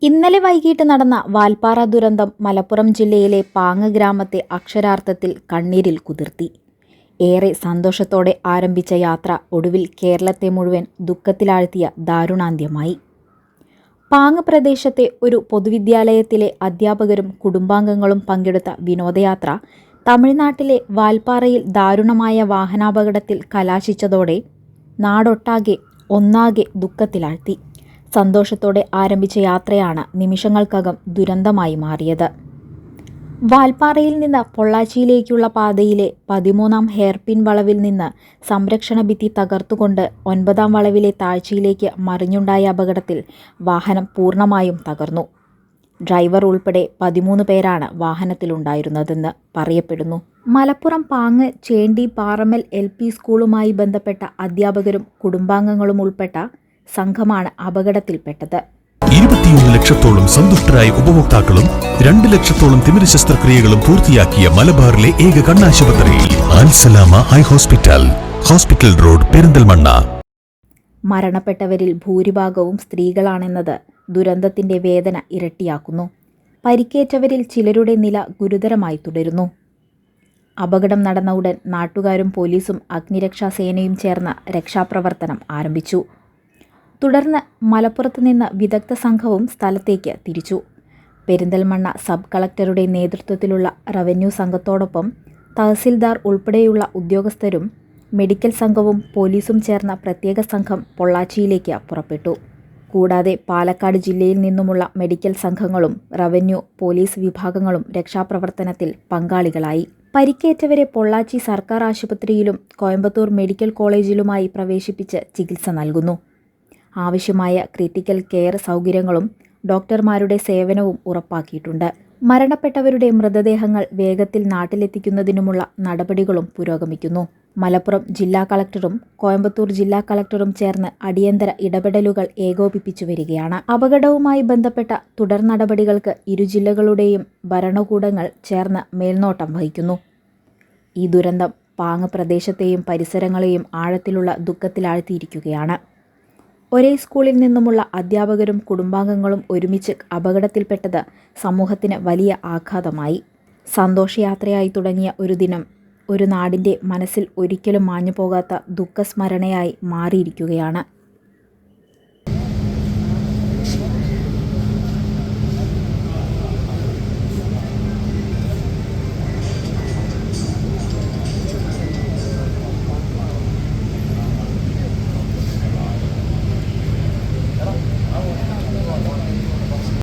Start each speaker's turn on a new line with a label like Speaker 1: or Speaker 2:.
Speaker 1: ഇന്നലെ വൈകിട്ട് നടന്ന വാൽപ്പാറ ദുരന്തം മലപ്പുറം ജില്ലയിലെ പാങ്ങ് ഗ്രാമത്തെ അക്ഷരാർത്ഥത്തിൽ കണ്ണീരിൽ കുതിർത്തി. ഏറെ സന്തോഷത്തോടെ ആരംഭിച്ച യാത്ര ഒടുവിൽ കേരളത്തെ മുഴുവൻ ദുഃഖത്തിലാഴ്ത്തിയ ദാരുണാന്ത്യമായി. പാങ്ങ് പ്രദേശത്തെ ഒരു പൊതുവിദ്യാലയത്തിലെ അധ്യാപകരും കുടുംബാംഗങ്ങളും പങ്കെടുത്ത വിനോദയാത്ര തമിഴ്നാട്ടിലെ വാൽപ്പാറയിൽ ദാരുണമായ വാഹനാപകടത്തിൽ കലാശിച്ചതോടെ നാടൊട്ടാകെ ഒന്നാകെ ദുഃഖത്തിലാഴ്ത്തി. സന്തോഷത്തോടെ ആരംഭിച്ച യാത്രയാണ് നിമിഷങ്ങൾക്കകം ദുരന്തമായി മാറിയത്. വാൽപ്പാറയിൽ നിന്ന് പൊള്ളാച്ചിയിലേക്കുള്ള പാതയിലെ 13-ാം ഹെയർപിൻ വളവിൽ നിന്ന് സംരക്ഷണ ഭിത്തി തകർത്തുകൊണ്ട് 9-ാം വളവിലെ താഴ്ചയിലേക്ക് മറിഞ്ഞുണ്ടായ അപകടത്തിൽ വാഹനം പൂർണ്ണമായും തകർന്നു. ഡ്രൈവർ ഉൾപ്പെടെ 13 പേരാണ് വാഹനത്തിലുണ്ടായിരുന്നതെന്ന് പറയപ്പെടുന്നു. മലപ്പുറം പാങ്ങ് ചേണ്ടി പാറമ്മൽ LP സ്കൂളുമായി ബന്ധപ്പെട്ട അധ്യാപകരും കുടുംബാംഗങ്ങളും ഉൾപ്പെട്ട സംഘമാണ് അപകടത്തിൽപ്പെട്ടത്.
Speaker 2: 21 ലക്ഷത്തോളം സന്തുഷ്ടരായ ഉപഭോക്താക്കളും 2 ലക്ഷത്തോളം തിമിര ശസ്ത്രക്രിയകളും പൂർത്തിയാക്കിയ മലബാറിലെ ഏക കണ്ണാശുപത്രി Al Salama eye hospital, hospital road, Perinthalmanna.
Speaker 1: മരണപ്പെട്ടവരിൽ ഭൂരിഭാഗവും സ്ത്രീകളാണെന്നത് ദുരന്തത്തിന്റെ വേദന ഇരട്ടിയാക്കുന്നു. പരിക്കേറ്റവരിൽ ചിലരുടെ നില ഗുരുതരമായി തുടരുന്നു. അപകടം നടന്ന ഉടൻ നാട്ടുകാരും പോലീസും അഗ്നിരക്ഷാ സേനയും ചേർന്ന് രക്ഷാപ്രവർത്തനം ആരംഭിച്ചു. തുടർന്ന് മലപ്പുറത്ത് നിന്ന് വിദഗ്ധ സംഘവും സ്ഥലത്തേക്ക് തിരിച്ചു. പെരിന്തൽമണ്ണ സബ് കളക്ടറുടെ നേതൃത്വത്തിലുള്ള റവന്യൂ സംഘത്തോടൊപ്പം തഹസിൽദാർ ഉൾപ്പെടെയുള്ള ഉദ്യോഗസ്ഥരും മെഡിക്കൽ സംഘവും പോലീസും ചേർന്ന പ്രത്യേക സംഘം പൊള്ളാച്ചിയിലേക്ക് പുറപ്പെട്ടു. കൂടാതെ പാലക്കാട് ജില്ലയിൽ നിന്നുമുള്ള മെഡിക്കൽ സംഘങ്ങളും റവന്യൂ, പോലീസ് വിഭാഗങ്ങളും രക്ഷാപ്രവർത്തനത്തിൽ പങ്കാളികളായി. പരിക്കേറ്റവരെ പൊള്ളാച്ചി സർക്കാർ ആശുപത്രിയിലും കോയമ്പത്തൂർ മെഡിക്കൽ കോളേജിലുമായി പ്രവേശിപ്പിച്ച് ചികിത്സ നൽകുന്നു. ആവശ്യമായ ക്രിട്ടിക്കൽ കെയർ സൗകര്യങ്ങളും ഡോക്ടർമാരുടെ സേവനവും ഉറപ്പാക്കിയിട്ടുണ്ട്. മരണപ്പെട്ടവരുടെ മൃതദേഹങ്ങൾ വേഗത്തിൽ നാട്ടിലെത്തിക്കുന്നതിനുമുള്ള നടപടികളും പുരോഗമിക്കുന്നു. മലപ്പുറം ജില്ലാ കളക്ടറും കോയമ്പത്തൂർ ജില്ലാ കളക്ടറും ചേർന്ന് അടിയന്തര ഇടപെടലുകൾ ഏകോപിപ്പിച്ചു വരികയാണ്. അപകടവുമായി ബന്ധപ്പെട്ട തുടർ നടപടികൾക്ക് ഇരു ജില്ലകളുടെയും ഭരണകൂടങ്ങൾ ചേർന്ന് മേൽനോട്ടം വഹിക്കുന്നു. ഈ ദുരന്തം പാങ്ങ് പ്രദേശത്തെയും പരിസരങ്ങളെയും ആഴത്തിലുള്ള ദുഃഖത്തിലാഴ്ത്തിയിരിക്കുകയാണ്. ഒരേ സ്കൂളിൽ നിന്നുമുള്ള അധ്യാപകരും കുടുംബാംഗങ്ങളും ഒരുമിച്ച് അപകടത്തിൽപ്പെട്ടത് സമൂഹത്തിന് വലിയ ആഘാതമായി. സന്തോഷയാത്രയായി തുടങ്ങിയ ഒരു ദിനം ഒരു നാടിൻ്റെ മനസ്സിൽ ഒരിക്കലും മാഞ്ഞു പോകാത്ത ദുഃഖസ്മരണയായി മാറിയിരിക്കുകയാണ്.